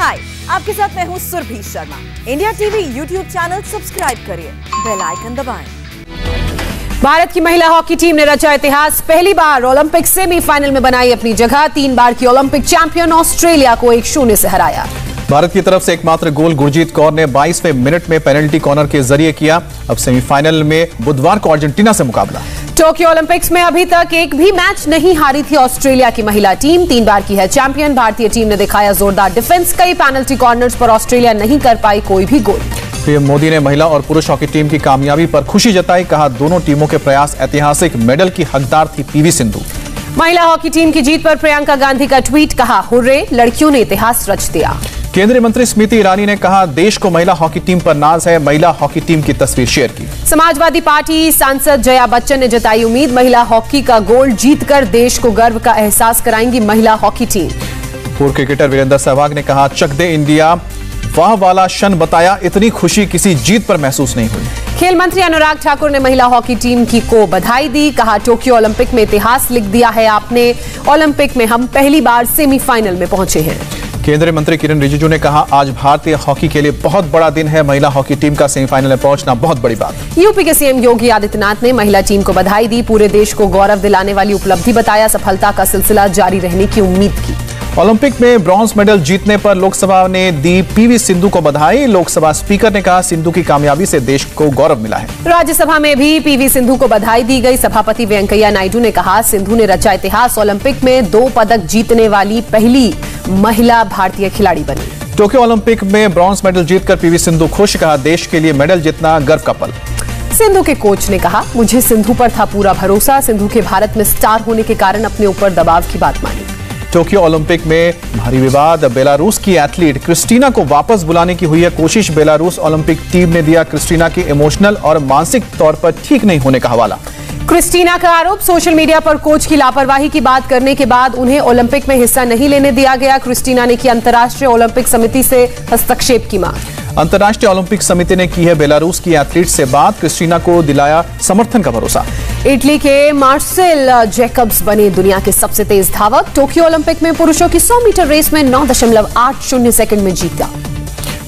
हाय, आपके साथ मैं हूँ Surabhi Sharma. India TV YouTube channel subscribe करिए, बेल आइकन दबाएं। भारत की महिला हॉकी टीम ने रचा इतिहास, पहली बार ओलंपिक सेमीफाइनल में बनाई अपनी जगह। 3 बार की ओलंपिक चैंपियन ऑस्ट्रेलिया को 1-0 से हराया। भारत की तरफ से एकमात्र गोल गुरजीत कौर ने 22वें मिनट में पेनल्टी कॉर्नर के जरिए किया। अब सेमीफाइनल में बुधवार को अर्जेंटीना से मुकाबला। टोक्यो ओलंपिक्स में अभी तक एक भी मैच नहीं हारी थी ऑस्ट्रेलिया की महिला टीम। 3 बार की है चैंपियन। भारतीय टीम ने दिखाया जोरदार डिफेंस। कई पेनल्टी कॉर्नर्स पर ऑस्ट्रेलिया नहीं कर पाई कोई भी गोल। पीएम मोदी ने महिला और पुरुष हॉकी टीम की कामयाबी पर खुशी जताई। कहा, दोनों टीमों के प्रयास ऐतिहासिक। मेडल की हकदार थी पीवी सिंधु। महिला हॉकी टीम की जीत पर प्रियंका गांधी का ट्वीट। कहा, हुर्रे, लड़कियों ने इतिहास रच दिया। केंद्रीय मंत्री स्मृति ईरानी ने कहा, देश को महिला हॉकी टीम पर नाज है। महिला हॉकी टीम की तस्वीर शेयर की। समाजवादी पार्टी सांसद जया बच्चन ने जताई उम्मीद, महिला हॉकी का गोल्ड जीतकर देश को गर्व का एहसास कराएंगी महिला हॉकी टीम। पूर्व क्रिकेटर वीरेंद्र सहवाग ने कहा, चक दे इंडिया, वाह वाला क्षण बताया। इतनी खुशी किसी जीत पर महसूस नहीं हुई। खेल मंत्री अनुराग ठाकुर ने महिला हॉकी टीम को बधाई दी। कहा, टोक्यो ओलंपिक में इतिहास लिख दिया है आपने। ओलंपिक में हम पहली बार सेमीफाइनल में पहुंचे हैं। केंद्रीय मंत्री किरण रिजिजू ने कहा, आज भारतीय हॉकी के लिए बहुत बड़ा दिन है। महिला हॉकी टीम का सेमीफाइनल में पहुंचना बहुत बड़ी बात। यूपी के सीएम योगी आदित्यनाथ ने महिला टीम को बधाई दी। पूरे देश को गौरव दिलाने वाली उपलब्धि बताया। सफलता का सिलसिला जारी रहने की उम्मीद की। ओलंपिक में ब्रॉन्ज मेडल जीतने पर लोकसभा ने दी पीवी सिंधु को बधाई। लोकसभा स्पीकर ने कहा, सिंधु की कामयाबी से देश को गौरव मिला है। राज्यसभा में भी पीवी सिंधु को बधाई दी गई। सभापति वेंकैया नायडू ने कहा, सिंधु ने रचा इतिहास। ओलंपिक में 2 पदक जीतने वाली पहली महिला भारतीय खिलाड़ी बनी। टोक्यो ओलंपिक में ब्रॉन्ज मेडल जीतकर पीवी सिंधु खुश। कहा, देश के लिए मेडल जीतना गर्व का पल। सिंधु के कोच ने कहा, मुझे सिंधु पर था पूरा भरोसा। सिंधु के भारत में स्टार होने के कारण अपने ऊपर दबाव की बात मानी। टोक्यो ओलंपिक में भारी विवाद। बेलारूस की एथलीट क्रिस्टीना को वापस बुलाने की हुई है कोशिश। बेलारूस ओलंपिक टीम ने दिया क्रिस्टीना के इमोशनल और मानसिक तौर पर ठीक नहीं होने का हवाला। क्रिस्टीना का आरोप, सोशल मीडिया पर कोच की लापरवाही की बात करने के बाद उन्हें ओलंपिक में हिस्सा नहीं लेने दिया गया। क्रिस्टीना ने की अंतर्राष्ट्रीय ओलंपिक समिति से हस्तक्षेप की मांग। अंतर्राष्ट्रीय ओलंपिक समिति ने की है बेलारूस की एथलीट से बात। क्रिस्टीना को दिलाया समर्थन का भरोसा। इटली के मार्सेल जैकब्स बने दुनिया के सबसे तेज धावक। टोक्यो ओलंपिक में पुरुषों की 100 मीटर रेस में 9.80 सेकंड में जीता।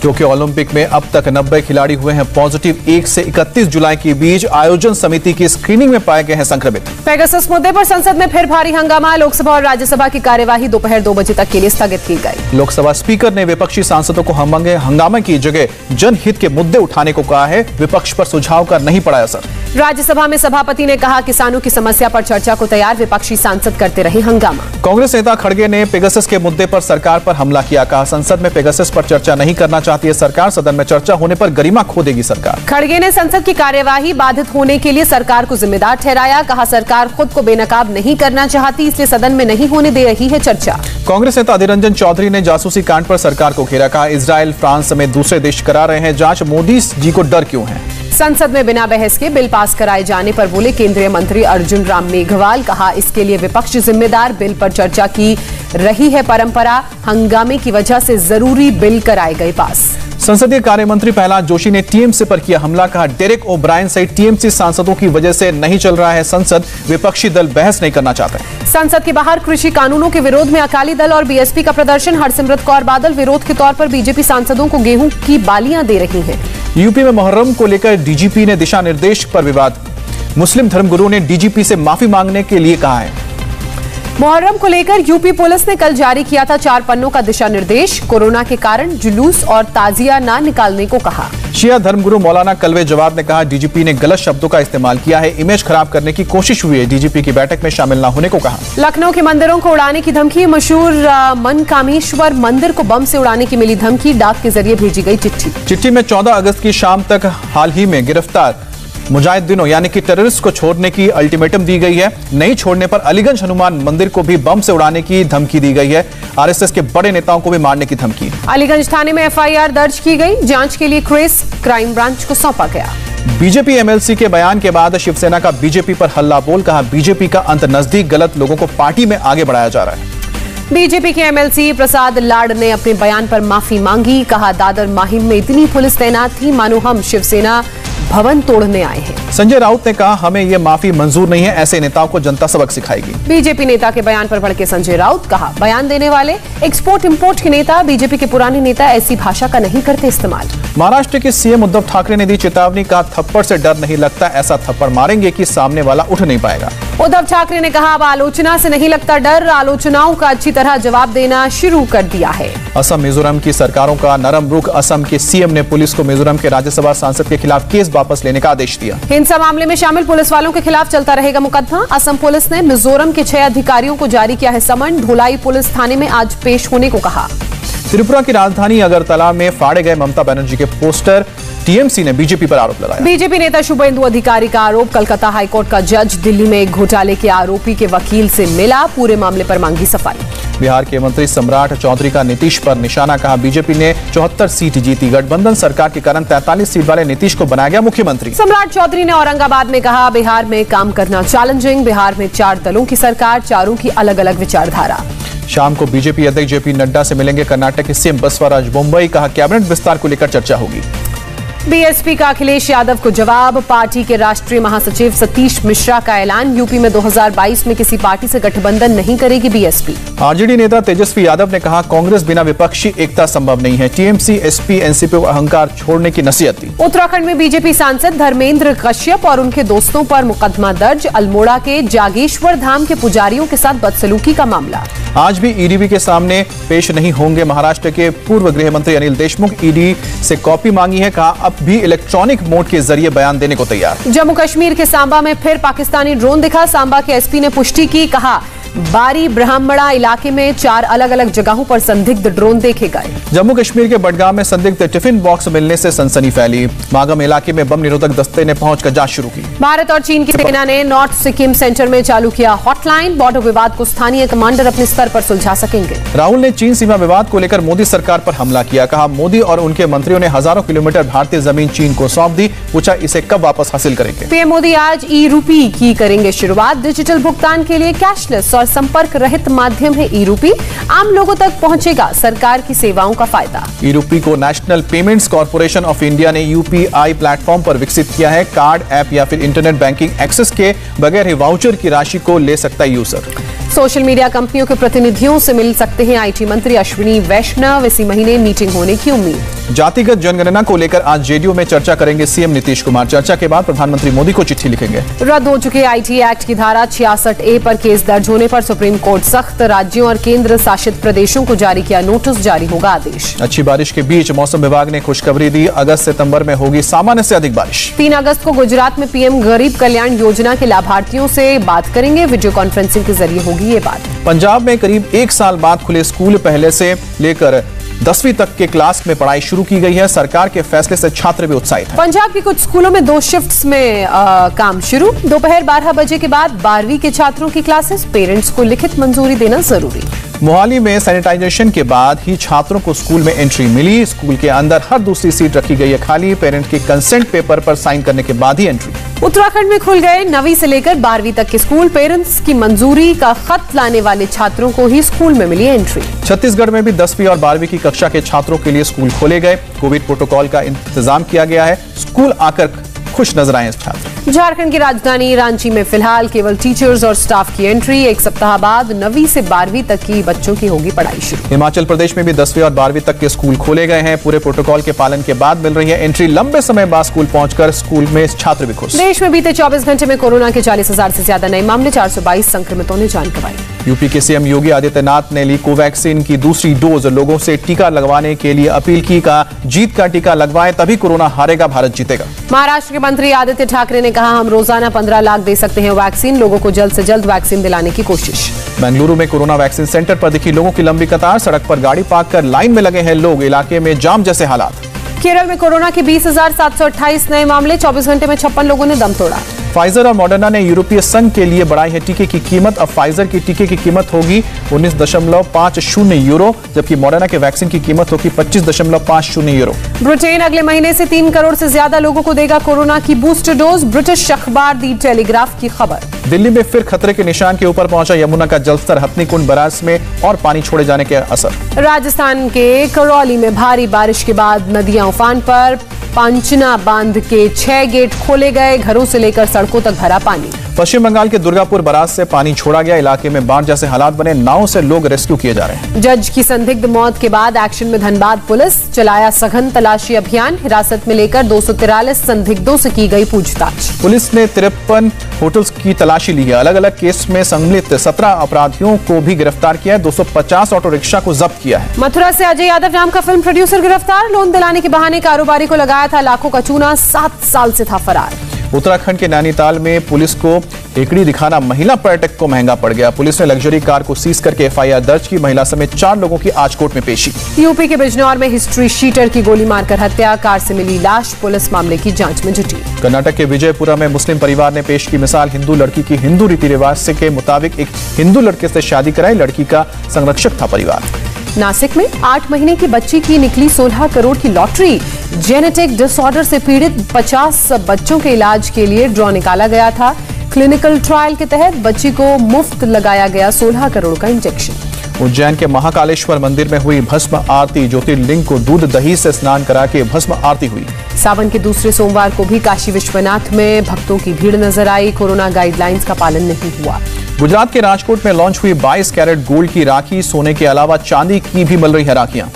टोक्यो ओलंपिक में अब तक 90 खिलाड़ी हुए हैं पॉजिटिव। 1 से 31 जुलाई के बीच आयोजन समिति की स्क्रीनिंग में पाए गए हैं संक्रमित। पेगासस मुद्दे पर संसद में फिर भारी हंगामा। लोकसभा और राज्यसभा की कार्यवाही दोपहर 2 बजे तक के लिए स्थगित की गई। लोकसभा स्पीकर ने विपक्षी सांसदों को हंगामे की जगह जनहित के मुद्दे उठाने को कहा है। विपक्ष पर सुझाव का नहीं पड़ा असर। राज्यसभा में सभापति ने कहा, किसानों की समस्या पर चर्चा को तैयार। विपक्षी सांसद करते रहे हंगामा। कांग्रेस नेता खड़गे ने पेगासस के मुद्दे पर सरकार पर हमला किया। कहा, संसद में पेगासस पर चर्चा नहीं करना चाहती है सरकार। सदन में चर्चा होने पर गरिमा खो देगी सरकार। खड़गे ने संसद की कार्यवाही बाधित होने के लिए सरकार को जिम्मेदार ठहराया। कहा, सरकार खुद को बेनकाब नहीं करना चाहती, इसलिए सदन में नहीं होने दे रही है चर्चा। कांग्रेस नेता अधीर रंजन चौधरी ने जासूसी कांड पर सरकार को घेरा। कहा, इजराइल, फ्रांस समेत दूसरे देश करा रहे हैं जांच। मोदी जी को डर क्यों है। संसद में बिना बहस के बिल पास कराए जाने पर बोले केंद्रीय मंत्री अर्जुन राम मेघवाल। कहा, इसके लिए विपक्ष जिम्मेदार। बिल पर चर्चा की रही है परंपरा। हंगामे की वजह से जरूरी बिल कराए गए पास। संसदीय कार्य मंत्री प्रहलाद जोशी ने टीएमसी पर किया हमला। कहा, डेरेक ओब्रायन सहित टीएमसी सांसदों की वजह से नहीं चल रहा है संसद। विपक्षी दल बहस नहीं करना चाहते। संसद के बाहर कृषि कानूनों के विरोध में अकाली दल और बीएसपी का प्रदर्शन। हरसिमरत कौर बादल विरोध के तौर पर बीजेपी सांसदों को गेहूं की बालियां दे रही हैं। यूपी में मुहर्रम को लेकर डीजीपी ने दिशा निर्देश पर विवाद। मुस्लिम धर्मगुरु ने डीजीपी से माफी मांगने के लिए कहा है। मुहर्रम को लेकर यूपी पुलिस ने कल जारी किया था 4 पन्नों का दिशा निर्देश। कोरोना के कारण जुलूस और ताजिया ना निकालने को कहा। शिया धर्मगुरु मौलाना कलवे जवाद ने कहा, डीजीपी ने गलत शब्दों का इस्तेमाल किया है। इमेज खराब करने की कोशिश हुई है। डीजीपी की बैठक में शामिल न होने को कहा। लखनऊ के मंदिरों को उड़ाने की धमकी। मशहूर मनकामेश्वर मंदिर को बम से उड़ाने की मिली धमकी। डाक के जरिए भेजी गई चिट्ठी में 14 अगस्त की शाम तक हाल ही में गिरफ्तार मुजाहिदीनों यानी कि टेररिस्ट को छोड़ने की अल्टीमेटम दी गई है। नहीं छोड़ने पर अलीगंज हनुमान मंदिर को भी बम से उड़ाने की धमकी दी गई है। आरएसएस के बड़े नेताओं को भी मारने की धमकी। अलीगंज थाने में एफआईआर दर्ज की गई। जांच के लिए केस क्राइम ब्रांच को सौंपा गया। बीजेपी एमएलसी के बयान के बाद शिवसेना का बीजेपी पर हल्ला बोल। कहा, बीजेपी का अंत नजदीक। गलत लोगों को पार्टी में आगे बढ़ाया जा रहा है। बीजेपी के एमएलसी प्रसाद लाड ने अपने बयान पर माफी मांगी। कहा, दादर माहिम में इतनी पुलिस तैनात थी मानो हम शिवसेना भवन तोड़ने आए हैं। संजय राउत ने कहा, हमें ये माफी मंजूर नहीं है, ऐसे नेताओं को जनता सबक सिखाएगी। बीजेपी नेता के बयान पर भड़के संजय राउत, कहा बयान देने वाले एक्सपोर्ट इंपोर्ट के नेता, बीजेपी के पुराने नेता ऐसी भाषा का नहीं करते इस्तेमाल। महाराष्ट्र के सीएम उद्धव ठाकरे ने दी चेतावनी, कहा थप्पड़ से डर नहीं लगता, ऐसा थप्पड़ मारेंगे कि सामने वाला उठ नहीं पाएगा। उद्धव ठाकरे ने कहा, अब आलोचना से नहीं लगता डर, आलोचनाओं का अच्छी तरह जवाब देना शुरू कर दिया है। असम मिजोरम की सरकारों का नरम रुख, असम के सीएम ने पुलिस को मिजोरम के राज्यसभा सांसद के खिलाफ केस वापस लेने का आदेश दिया। हिंसा मामले में शामिल पुलिस वालों के खिलाफ चलता रहेगा मुकदमा। असम पुलिस ने मिजोरम के 6 अधिकारियों को जारी किया है समन, ढोलाई पुलिस थाने में आज पेश होने को कहा। त्रिपुरा की राजधानी अगरतला में फाड़े गए ममता बनर्जी के पोस्टर, टीएमसी ने बीजेपी पर आरोप लगाया। बीजेपी नेता शुभेंदु अधिकारी का आरोप, कलकत्ता हाईकोर्ट का जज दिल्ली में एक घोटाले के आरोपी के वकील से मिला, पूरे मामले पर मांगी सफाई। बिहार के मंत्री सम्राट चौधरी का नीतीश पर निशाना, कहा बीजेपी ने 74 सीट जीती, गठबंधन सरकार के कारण 43 सीट वाले नीतीश को बनाया गया मुख्यमंत्री। सम्राट चौधरी ने औरंगाबाद में कहा, बिहार में काम करना चैलेंजिंग, बिहार में 4 दलों की सरकार, चारों की अलग अलग विचारधारा। शाम को बीजेपी अध्यक्ष जेपी नड्डा से मिलेंगे कर्नाटक के सीएम बसवराज बोम्मई, कहा कैबिनेट विस्तार को लेकर चर्चा होगी। बीएसपी का अखिलेश यादव को जवाब, पार्टी के राष्ट्रीय महासचिव सतीश मिश्रा का ऐलान, यूपी में 2022 में किसी पार्टी से गठबंधन नहीं करेगी बीएसपी। आरजेडी नेता तेजस्वी यादव ने कहा, कांग्रेस बिना विपक्षी एकता संभव नहीं है, टीएमसी एसपी एनसीपी को अहंकार छोड़ने की नसीहत दी। उत्तराखंड में बीजेपी सांसद धर्मेंद्र कश्यप और उनके दोस्तों पर मुकदमा दर्ज, अल्मोड़ा के जागेश्वर धाम के पुजारियों के साथ बदसलूकी का मामला। आज भी ईडी के सामने पेश नहीं होंगे महाराष्ट्र के पूर्व गृह मंत्री अनिल देशमुख, ईडी से कॉपी मांगी है, कहा अब भी इलेक्ट्रॉनिक मोड के जरिए बयान देने को तैयार। जम्मू कश्मीर के सांबा में फिर पाकिस्तानी ड्रोन दिखा, सांबा के एसपी ने पुष्टि की, कहा बारी ब्राह्मणा इलाके में 4 अलग अलग जगहों पर संदिग्ध ड्रोन देखे गए। जम्मू कश्मीर के बडगाम में संदिग्ध टिफिन बॉक्स मिलने से सनसनी फैली, मागम इलाके में बम निरोधक दस्ते ने पहुंचकर जांच शुरू की। भारत और चीन की सेना ने नॉर्थ सिक्किम सेंटर में चालू किया हॉटलाइन, बॉर्डर विवाद को स्थानीय कमांडर अपने स्तर पर सुलझा सकेंगे। राहुल ने चीन सीमा विवाद को लेकर मोदी सरकार पर हमला किया, कहा मोदी और उनके मंत्रियों ने हजारों किलोमीटर भारतीय जमीन चीन को सौंप दी, पूछा इसे कब वापस हासिल करेंगे। पीएम मोदी आज ई-रूपी की करेंगे शुरुआत, डिजिटल भुगतान के लिए कैशलेस और संपर्क रहित माध्यम है ई-रूपी, आम लोगों तक पहुंचेगा सरकार की सेवाओं का फायदा। ई-रूपी को national payments corporation of India ने यूपीआई प्लेटफॉर्म पर विकसित किया है, कार्ड, ऐप या फिर इंटरनेट बैंकिंग एक्सेस के बगैर ही वाउचर की राशि को ले सकता है यूजर। सोशल मीडिया कंपनियों के प्रतिनिधियों से मिल सकते हैं आईटी मंत्री अश्विनी वैष्णव, इसी महीने मीटिंग होने की उम्मीद। जातिगत जनगणना को लेकर आज जेडीयू में चर्चा करेंगे सीएम नीतीश कुमार, चर्चा के बाद प्रधानमंत्री मोदी को चिट्ठी लिखेंगे। रद्द हो चुके आईटी एक्ट की धारा 66A पर केस दर्ज होने पर सुप्रीम कोर्ट सख्त, राज्यों और केंद्र शासित प्रदेशों को जारी किया नोटिस, जारी होगा आदेश। अच्छी बारिश के बीच मौसम विभाग ने खुशखबरी दी, अगस्त सितंबर में होगी सामान्य से अधिक बारिश। 3 अगस्त को गुजरात में पीएम गरीब कल्याण योजना के लाभार्थियों से बात करेंगे, वीडियो कॉन्फ्रेंसिंग के जरिए होगी ये बात। पंजाब में करीब 1 साल बाद खुले स्कूल, पहले से लेकर 10वीं तक के क्लास में पढ़ाई शुरू की गई है, सरकार के फैसले से छात्र भी उत्साहित हैं। पंजाब के कुछ स्कूलों में 2 शिफ्ट्स में काम शुरू, दोपहर 12 बजे के बाद 12वीं के छात्रों की क्लासेस, पेरेंट्स को लिखित मंजूरी देना जरूरी। मोहाली में सैनिटाइजेशन के बाद ही छात्रों को स्कूल में एंट्री मिली, स्कूल के अंदर हर दूसरी सीट रखी गई है खाली, पेरेंट के कंसेंट पेपर पर साइन करने के बाद ही एंट्री। उत्तराखंड में खुल गए 9वीं से लेकर 12वीं तक के स्कूल, पेरेंट्स की मंजूरी का खत लाने वाले छात्रों को ही स्कूल में मिली एंट्री। छत्तीसगढ़ में भी 10वीं और 12वीं की कक्षा के छात्रों के लिए स्कूल खोले गए, कोविड प्रोटोकॉल का इंतजाम किया गया है, स्कूल आकर खुश नजर आए छात्र। झारखंड की राजधानी रांची में फिलहाल केवल टीचर्स और स्टाफ की एंट्री, एक सप्ताह बाद 9वीं से 12वीं तक की बच्चों की होगी पढ़ाई शुरू। हिमाचल प्रदेश में भी 10वीं और 12वीं तक के स्कूल खोले गए हैं, पूरे प्रोटोकॉल के पालन के बाद मिल रही है एंट्री, लंबे समय बाद स्कूल पहुंचकर स्कूल में छात्र भी खुश। देश में बीते 24 घंटे में कोरोना के 40,000 से ज्यादा नए मामले, 422 संक्रमितों ने जान गंवाई। यूपी के सीएम योगी आदित्यनाथ ने ली कोवैक्सीन की दूसरी डोज, लोगों से टीका लगवाने के लिए अपील की, कहा जीत का टीका लगवाएं तभी कोरोना हारेगा, भारत जीतेगा। महाराष्ट्र के मंत्री आदित्य ठाकरे ने कहा हम रोजाना 15 लाख दे सकते हैं वैक्सीन, लोगों को जल्द से जल्द वैक्सीन दिलाने की कोशिश। बेंगलुरु में कोरोना वैक्सीन सेंटर पर दिखी लोगों की लंबी कतार, सड़क पर गाड़ी पार्क कर लाइन में लगे हैं लोग, इलाके में जाम जैसे हालात। केरल में कोरोना के 20,728 नए मामले, 24 घंटे में 56 लोगों ने दम तोड़ा। फाइजर और मॉडर्ना ने यूरोपीय संघ के लिए बढ़ाई है टीके की कीमत, अब फाइजर की टीके की कीमत होगी 19.50 यूरो, जबकि मॉडर्ना के वैक्सीन की कीमत होगी 25.50 यूरो। ब्रिटेन अगले महीने से 3 करोड़ से ज्यादा लोगों को देगा कोरोना की बूस्टर डोज, ब्रिटिश अखबार दी टेलीग्राफ की खबर। दिल्ली में फिर खतरे के निशान के ऊपर पहुंचा यमुना का जलस्तर, हथनीकुंड बैराज में और पानी छोड़े जाने के असर। राजस्थान के करौली में भारी बारिश के बाद नदियां उफान पर, पांचना बांध के 6 गेट खोले गए, घरों से लेकर सड़कों तक भरा पानी। पश्चिम बंगाल के दुर्गापुर बराज से पानी छोड़ा गया, इलाके में बाढ़ जैसे हालात बने, नाव से लोग रेस्क्यू किए जा रहे हैं। जज की संदिग्ध मौत के बाद एक्शन में धनबाद पुलिस, चलाया सघन तलाशी अभियान, हिरासत में लेकर 243 संदिग्धों से की गई पूछताछ। पुलिस ने 53 होटल्स की तलाशी ली है। अलग अलग केस में सम्मिलित 17 अपराधियों को भी गिरफ्तार किया है। 250 ऑटो रिक्शा को जब्त किया है। मथुरा से अजय यादव नाम का फिल्म प्रोड्यूसर गिरफ्तार, लोन दिलाने के बहाने कारोबारी को लगाया था लाखों का चूना, 7 साल से था फरार। उत्तराखंड के नैनीताल में पुलिस को एकड़ी दिखाना महिला पर्यटक को महंगा पड़ गया। पुलिस ने लग्जरी कार को सीज करके एफआईआर दर्ज की। महिला समेत 4 लोगों की आज कोर्ट में पेशी। यूपी के बिजनौर में हिस्ट्री शीटर की गोली मारकर हत्या, कार से मिली लाश, पुलिस मामले की जांच में जुटी। कर्नाटक के विजयपुरा में मुस्लिम परिवार ने पेश की मिसाल, हिंदू लड़की की हिंदू रीति रिवाज से के मुताबिक एक हिंदू लड़के से शादी कराई, लड़की का संरक्षक था परिवार। नासिक में 8 महीने की बच्ची की निकली 16 करोड़ की लॉटरी, जेनेटिक डिसऑर्डर से पीड़ित 50 बच्चों के इलाज के लिए ड्रॉ निकाला गया था। क्लिनिकल ट्रायल के तहत बच्ची को मुफ्त लगाया गया 16 करोड़ का इंजेक्शन। उज्जैन के महाकालेश्वर मंदिर में हुई भस्म आरती, ज्योतिर्लिंग को दूध दही से स्नान करा के भस्म आरती हुई। सावन के दूसरे सोमवार को भी काशी विश्वनाथ में भक्तों की भीड़ नजर आई, कोरोना गाइडलाइंस का पालन नहीं हुआ। गुजरात के राजकोट में लॉन्च हुई 22 कैरेट गोल्ड की राखी, सोने के अलावा चांदी की भी मिल रही है राखियां।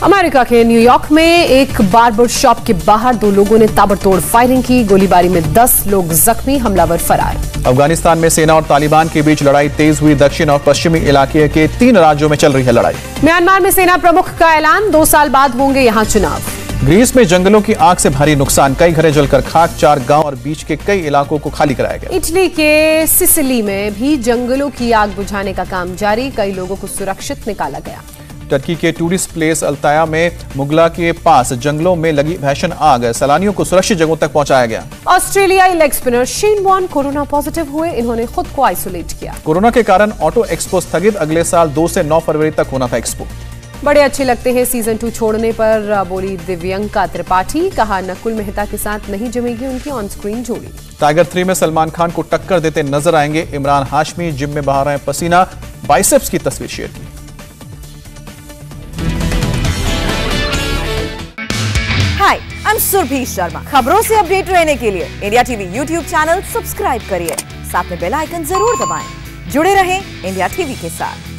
अमेरिका के न्यूयॉर्क में एक बार्बर शॉप के बाहर 2 लोगों ने ताबड़तोड़ फायरिंग की, गोलीबारी में 10 लोग जख्मी, हमलावर फरार। अफगानिस्तान में सेना और तालिबान के बीच लड़ाई तेज हुई, दक्षिण और पश्चिमी इलाके के 3 राज्यों में चल रही है लड़ाई। म्यांमार में सेना प्रमुख का ऐलान, 2 साल बाद होंगे यहां चुनाव। ग्रीस में जंगलों की आग से भारी नुकसान, कई घरें जलकर खाक, 4 गांव और बीच के कई इलाकों को खाली कराया गया। इटली के सिसिली में भी जंगलों की आग बुझाने का काम जारी, कई लोगों को सुरक्षित निकाला गया। टर्की के टूरिस्ट प्लेस अल्ताया में मुगला के पास जंगलों में लगी भीषण आग, सैलानियों को सुरक्षित जगहों तक पहुंचाया गया। ऑस्ट्रेलियाई leg spinner Shane Warne corona positive हुए, इन्होंने खुद को आइसोलेट किया। कोरोना के कारण ऑटो एक्सपो स्थगित, अगले साल 2 से 9 फरवरी तक होना था एक्सपो। बड़े अच्छे लगते हैं सीजन 2 छोड़ने पर बोली दिव्यंका त्रिपाठी, कहा नकुल मेहता के साथ नहीं जमेगी उनकी ऑन स्क्रीन जोड़ी। टाइगर 3 में सलमान खान को टक्कर देते नजर आएंगे इमरान हाशमी, जिम में बहा रहे हैं पसीना, बाइसेप्स की तस्वीर शेयर की। हाय, आई एम सुरभि शर्मा। खबरों से अपडेट रहने के लिए India TV YouTube channel subscribe करिए, साथ में बेल आइकन जरूर दबाएं। जुड़े रहें इंडिया टीवी के साथ।